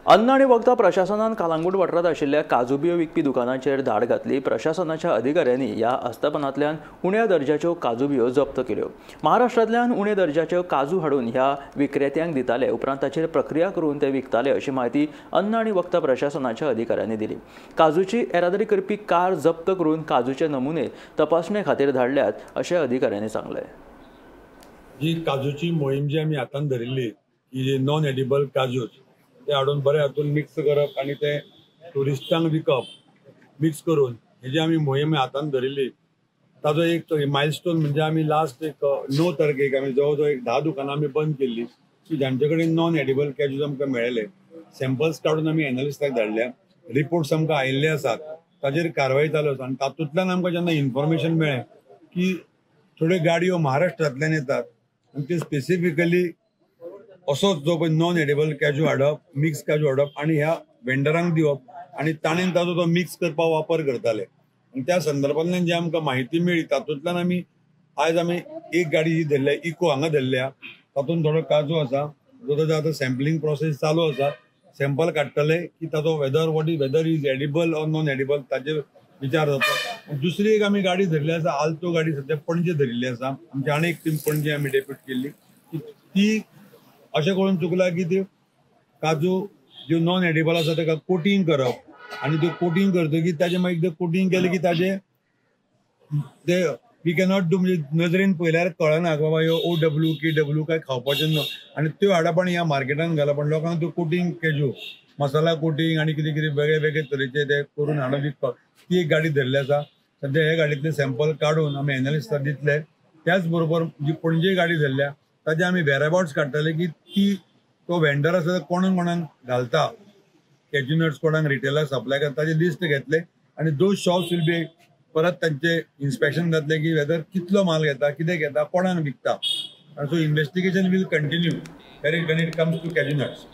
अन्न आणि वखदा प्रशासनान कालांगूट वाठारात आशिल्ल्या काजू बियो विकपी दुकानांचेर धाड घातली। प्रशासनाच्या अधिकाऱ्यांनी ह्या आस्थापनांतल्यान उण्या दर्जाच्यो काजू बियो जप्त केल्यो। महाराष्ट्रांतल्यान उण्या दर्जाच्यो काजू हाडून ह्या विक्रेत्यांक दिताले, उपरांत ताचेर प्रक्रिया करून ते विकताले अशी माहिती अन्न आणि वखदा प्रशासनाच्या अधिकाऱ्यांनी दिली। काजूची येरादारी करपी कार जप्त करून काजूचे नमुने तपासणे खातीर धाडल्यात अशें अधिकाऱ्यांनी सांगले। जी काजूची मोहीम जी आम्ही हातान धरिल्ली की जे नॉन एडिबल काजू ते हाडून बरे हातून मिक्स करप आणि ते टुरिस्टांक विकप मिक्स करून हे जी आम्ही मोहीम हातान धरिल्ली ताजो एक मायलस्टोन म्हणजे आम्ही लास्ट एक 9 तारखेक आम्ही जवळ एक 10 दुकानां आम्ही बंद केल्ली की ज्यांचे कडेन नॉन एडिबल काजू आमकां मेळ्ळे। सॅम्पल्स काढून आम्ही एनालिस्टाक धाडल्या, रिपोर्ट्स आमकां आयिल्ले आसात, ताजेर कारवाई चालू आसा। आणि तातूंतल्यान आमकां जेन्ना इन्फॉर्मेशन मेळ्ळें की थोड्यो गाडयो महाराष्ट्रांतल्यान येतात आणि ते स्पेसिफिकली असोच जो पळय नॉन एडिबल काजू हाडप, मिक्स काजू हाडप आणि ह्या वेंडरांक दिवप आणि ताणेन ताजो तो मिक्स करपाक वापर करताले। आणि त्या संदर्भांतल्यान जी आमकां माहिती मेळ्ळी तातूंतल्यान आयज आमी एक गाडी जी धरल्या इको हांगा धरल्या, तातूंत थोडो काजू आसा जो ताजो आतां सॅम्पलिंग प्रोसेस चालू आसा। सॅम्पल काडटले की ताजो whether is edible or non edible ताजेर विचार जाता। दुसरी एक आमी गाडी धरली आसा, आल्तो गाडी सध्या पणजे धरिल्ली आसा। आमची आनी एक टीम पणजे आमी डेप्यूट केल्ली की ती अशें करून चुकला की ते काजू ज्यो नॉन एडिबल आसा ताका कोटिंग करप आणि ते कोटिंग करतकीर ताजे मागीर कोटिंग केले की ताजे ते वी कॅनॉट डू म्हणजे नजरेन पळयल्यार कळना बाबा ह्यो OW KW काय खावपाचें न्हू आणि त्यो हाडप आनी ह्या मार्केटान घालप आनी लोकांक त्यो कोटिंग काजू मसाला कोटिंग आणि कितें कितें वेगळे वेगळे तरेचे ते करून हाडून विकपाक ती एक गाडी धरली आसा। सध्या हे गाडयेंतले सॅम्पल काडून आमी एनालिस्टाक दितले। त्याच बरोबर जी पणजे गाडी धरल्या ताजे आमी वेराबाउट्स काडटले की ती तो वेंडर आसा कोणाक घालता कॅज्यू कोणाक रिटेलर सप्लाय करता ताजे लिस्ट घेतले आणि दोज शॉप्स विल बी परत तांचे इन्स्पेक्शन जातले की वेदर कितलो माल घेता, कितें घेता, कोणाक विकता। So investigation will continue when it comes to cashew nuts.